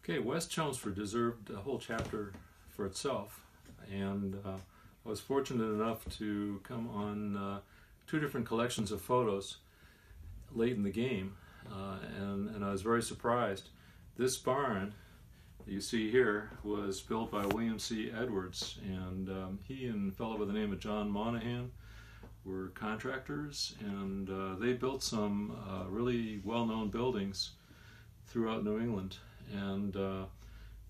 Okay, West Chelmsford deserved a whole chapter for itself, and I was fortunate enough to come on two different collections of photos late in the game, and I was very surprised. This barn that you see here was built by William C. Edwards, and he and a fellow by the name of John Monahan were contractors, and they built some really well-known buildings throughout New England. And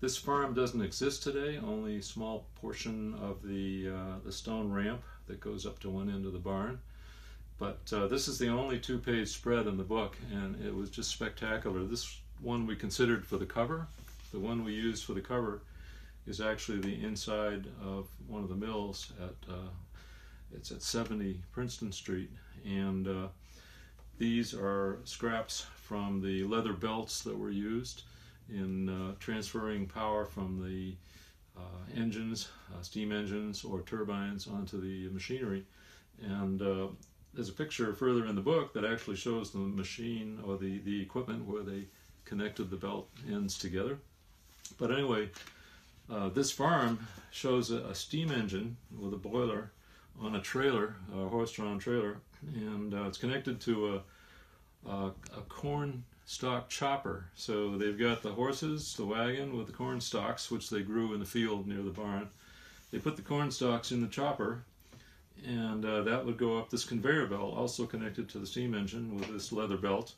this farm doesn't exist today. Only a small portion of the stone ramp that goes up to one end of the barn. But this is the only two-page spread in the book, and it was just spectacular. This one we considered for the cover. The one we used for the cover is actually the inside of one of the mills it's at 70 Princeton Street, and these are scraps from the leather belts that were used in transferring power from the engines, steam engines or turbines, onto the machinery. And there's a picture further in the book that actually shows the machine or the equipment where they connected the belt ends together. But anyway, this farm shows a steam engine with a boiler on a trailer, a horse-drawn trailer, and it's connected to a corn stalk chopper. So they've got the horses, the wagon with the corn stalks, which they grew in the field near the barn. They put the corn stalks in the chopper, and that would go up this conveyor belt, also connected to the steam engine with this leather belt.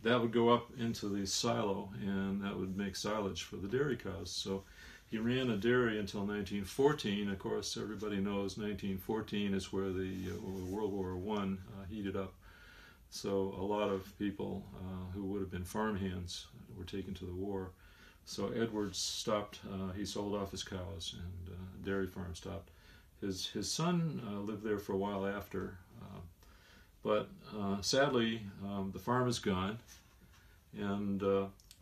That would go up into the silo, and that would make silage for the dairy cows. So he ran a dairy until 1914. Of course, everybody knows 1914 is where the World War I heated up. So a lot of people who would have been farmhands were taken to the war. So Edwards stopped. He sold off his cows, and the dairy farm stopped. His son lived there for a while after, but sadly the farm is gone, and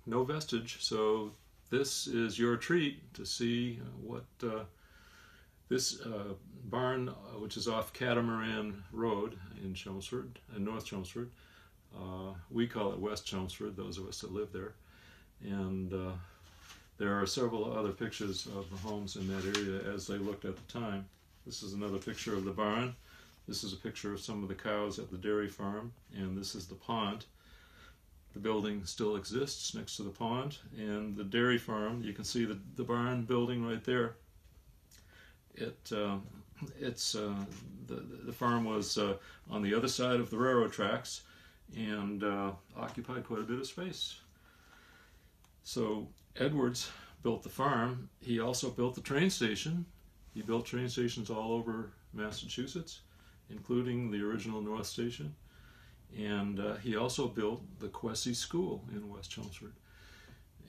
no vestige. So this is your treat to see what this barn, which is off Catamaran Road in Chelmsford, in North Chelmsford. We call it West Chelmsford, those of us that live there. And there are several other pictures of the homes in that area as they looked at the time. This is another picture of the barn. This is a picture of some of the cows at the dairy farm, and this is the pond. The building still exists next to the pond, and the dairy farm, you can see the barn building right there. The farm was on the other side of the railroad tracks and occupied quite a bit of space. So Edwards built the farm. He also built the train station. He built train stations all over Massachusetts, including the original North Station. And he also built the Quessy School in West Chelmsford.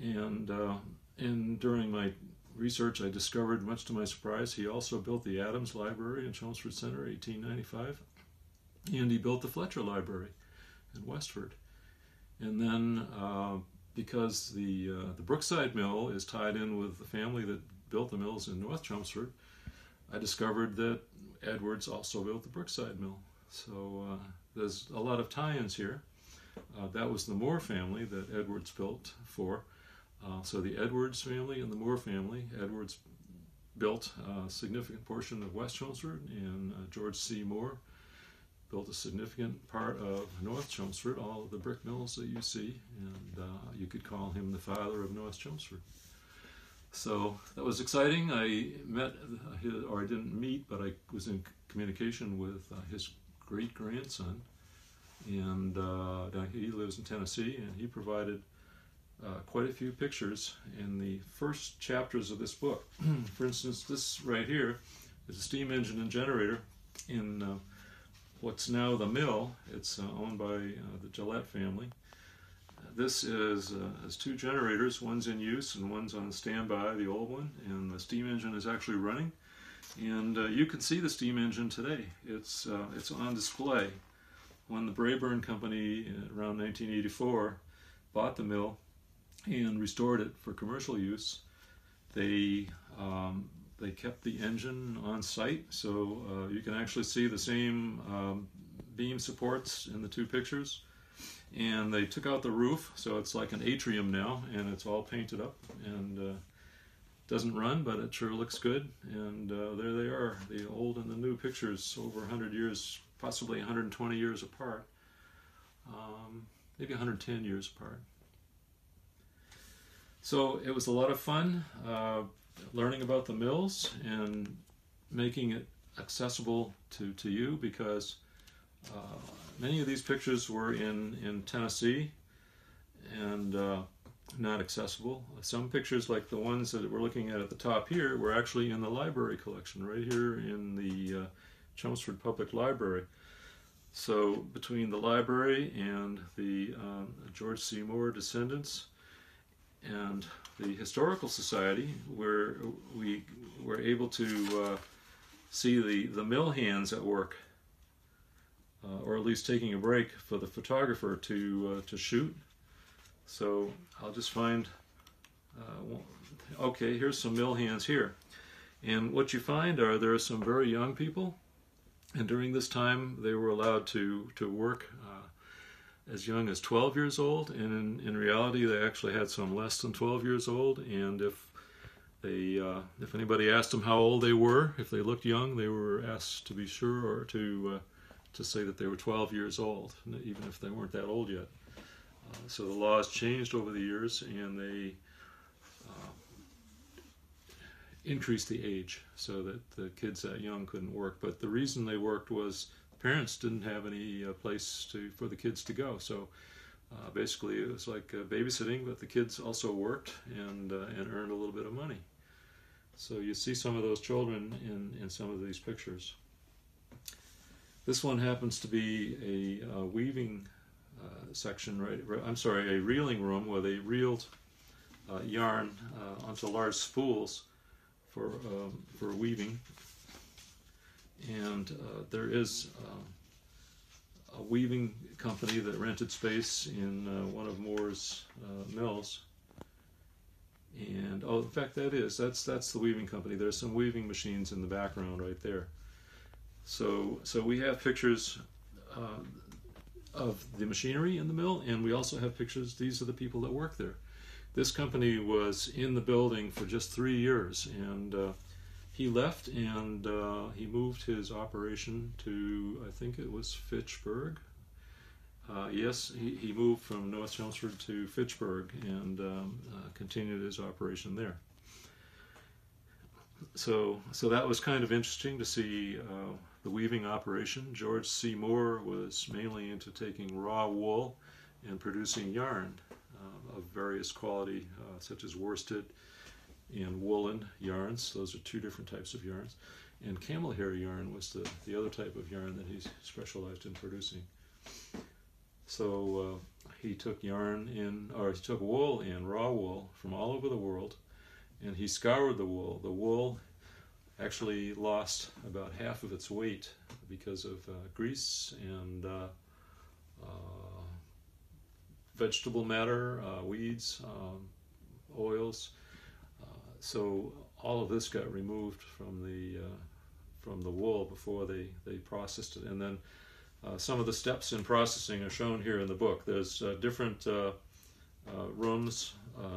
And during my research, I discovered, much to my surprise, he also built the Adams Library in Chelmsford Center, 1895, and he built the Fletcher Library in Westford. And then, because the Brookside Mill is tied in with the family that built the mills in North Chelmsford, I discovered that Edwards also built the Brookside Mill. So there's a lot of tie-ins here. That was the Moore family that Edwards built for. So the Edwards family and the Moore family, Edwards built a significant portion of West Chelmsford, and George Seymour built a significant part of North Chelmsford, all of the brick mills that you see, and you could call him the father of North Chelmsford. So that was exciting. I met, or I didn't meet, but I was in communication with his great-grandson, and he lives in Tennessee, and he provided quite a few pictures in the first chapters of this book. For instance, this right here is a steam engine and generator in what's now the mill. It's owned by the Gillette family. This has two generators. One's in use and one's on standby, the old one, and the steam engine is actually running. And you can see the steam engine today. It's on display. When the Brayburn Company around 1984 bought the mill and restored it for commercial use, they kept the engine on site, so you can actually see the same beam supports in the two pictures. And they took out the roof, so it's like an atrium now, and it's all painted up, and doesn't run, but it sure looks good. And there they are, the old and the new pictures, over 100 years, possibly 120 years apart, maybe 110 years apart. So it was a lot of fun learning about the mills and making it accessible to you, because many of these pictures were in Tennessee and not accessible. Some pictures, like the ones that we're looking at the top here, were actually in the library collection right here in the Chelmsford Public Library. So between the library and the George Seymour descendants and the Historical Society, where we were able to see the mill hands at work, or at least taking a break for the photographer to shoot. So I'll just find, okay, here's some mill hands here. And what you find there are some very young people, and during this time they were allowed to work as young as 12 years old, and in reality they actually had some less than 12 years old, and if anybody asked them how old they were, if they looked young, they were asked to be sure or to say that they were 12 years old, even if they weren't that old yet. So the laws changed over the years, and they increased the age so that the kids that young couldn't work. But the reason they worked was parents didn't have any place for the kids to go. So basically it was like babysitting, but the kids also worked and earned a little bit of money. So you see some of those children in some of these pictures. This one happens to be a weaving section, a reeling room where they reeled yarn onto large spools for weaving. And there is a weaving company that rented space in one of Moore's mills. And in fact, that's the weaving company. There's some weaving machines in the background right there. So we have pictures of the machinery in the mill, and we also have pictures. These are the people that work there. This company was in the building for just 3 years, and he left, and he moved his operation to, I think it was Fitchburg. Yes, he moved from North Chelmsford to Fitchburg and continued his operation there. So that was kind of interesting to see the weaving operation. George Seymour was mainly into taking raw wool and producing yarn of various quality, such as worsted and woolen yarns. Those are two different types of yarns. And camel hair yarn was the other type of yarn that he specialized in producing. So he took he took wool and raw wool from all over the world, and he scoured the wool. The wool actually lost about half of its weight because of grease and vegetable matter, weeds, oils. So all of this got removed from the wool before they processed it. And then some of the steps in processing are shown here in the book. There's different rooms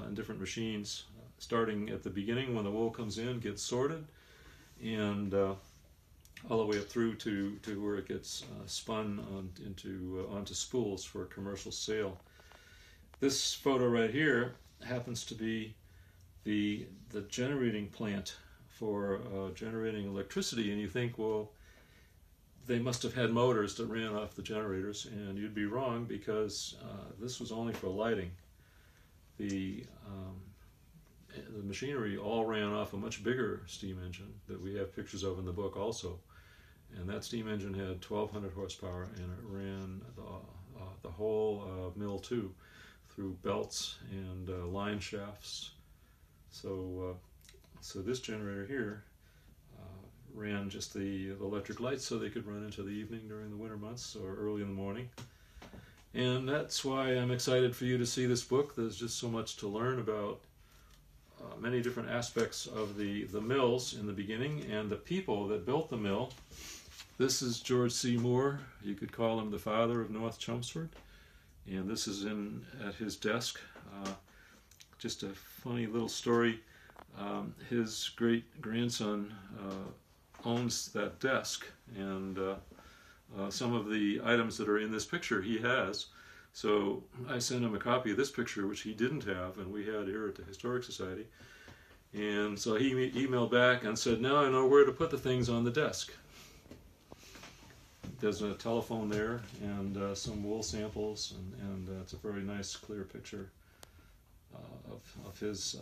and different machines, starting at the beginning when the wool comes in, gets sorted, and all the way up through to where it gets spun onto spools for commercial sale. This photo right here happens to be the generating plant for generating electricity, and you think, well, they must have had motors that ran off the generators, and you'd be wrong, because this was only for lighting. The machinery all ran off a much bigger steam engine that we have pictures of in the book also, and that steam engine had 1,200 horsepower, and it ran the whole mill too, through belts and line shafts. So this generator here ran just the electric lights so they could run into the evening during the winter months or early in the morning. And that's why I'm excited for you to see this book. There's just so much to learn about many different aspects of the mills in the beginning and the people that built the mill. This is George Seymour. You could call him the father of North Chelmsford. and this is at his desk. Just a funny little story. His great-grandson owns that desk, and some of the items that are in this picture he has. So I sent him a copy of this picture, which he didn't have, and we had here at the Historic Society. And so he emailed back and said, now I know where to put the things on the desk. There's a telephone there and some wool samples, and it's a very nice, clear picture of his,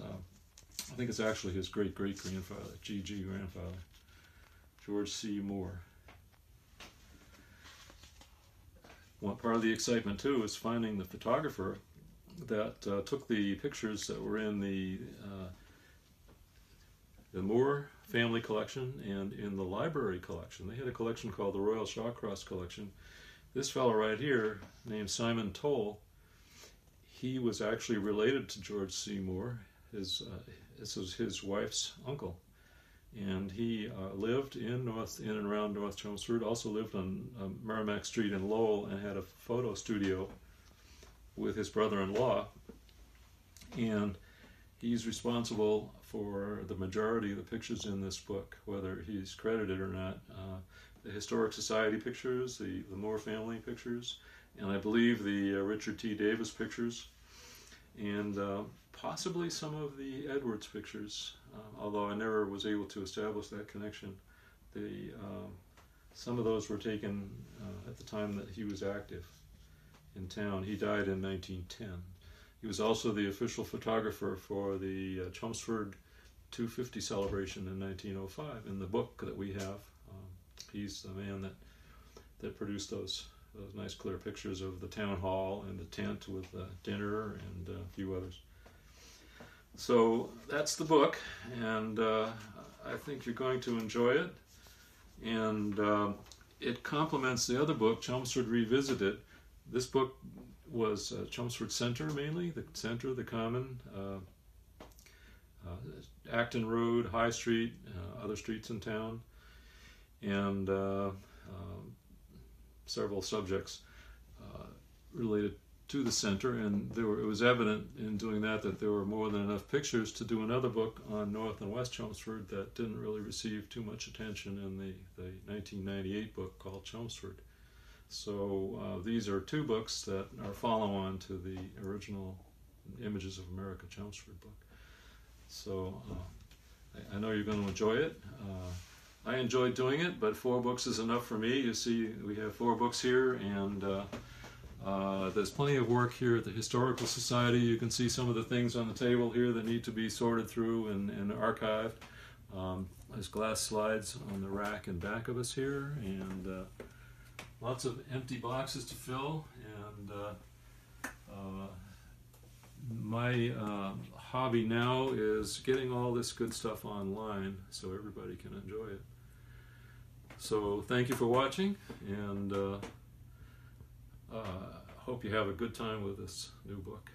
I think it's actually his great-great-grandfather, GG grandfather, George Seymour. One part of the excitement, too, is finding the photographer that took the pictures that were in the Moore family collection and in the library collection. They had a collection called the Royal Shawcross Collection. This fellow right here, named Simon Toll, he was actually related to George Seymour. This was his wife's uncle. And he lived in and around North Chelmsford, also lived on Merriam Street in Lowell, and had a photo studio with his brother-in-law. And he's responsible for the majority of the pictures in this book, whether he's credited or not. The Historic Society pictures, the Moore family pictures, and I believe the Richard T. Davis pictures, and possibly some of the Edwards pictures, although I never was able to establish that connection. Some of those were taken at the time that he was active in town. He died in 1910. He was also the official photographer for the Chelmsford 250 celebration in 1905. In the book that we have, he's the man that produced those nice clear pictures of the town hall and the tent with dinner and a few others. So that's the book, and I think you're going to enjoy it. And it complements the other book, Chelmsford Revisited. This book was Chelmsford Center mainly, the center, the common, Acton Road, High Street, other streets in town, and several subjects related to the center. And it was evident in doing that there were more than enough pictures to do another book on North and West Chelmsford that didn't really receive too much attention in the 1998 book called Chelmsford. So these are two books that are follow-on to the original Images of America Chelmsford book. So I know you're going to enjoy it. I enjoyed doing it, but 4 books is enough for me. You see, we have 4 books here, and there's plenty of work here at the Historical Society. You can see some of the things on the table here that need to be sorted through and archived. There's glass slides on the rack in back of us here, and lots of empty boxes to fill, and my hobby now is getting all this good stuff online so everybody can enjoy it. So thank you for watching, and hope you have a good time with this new book.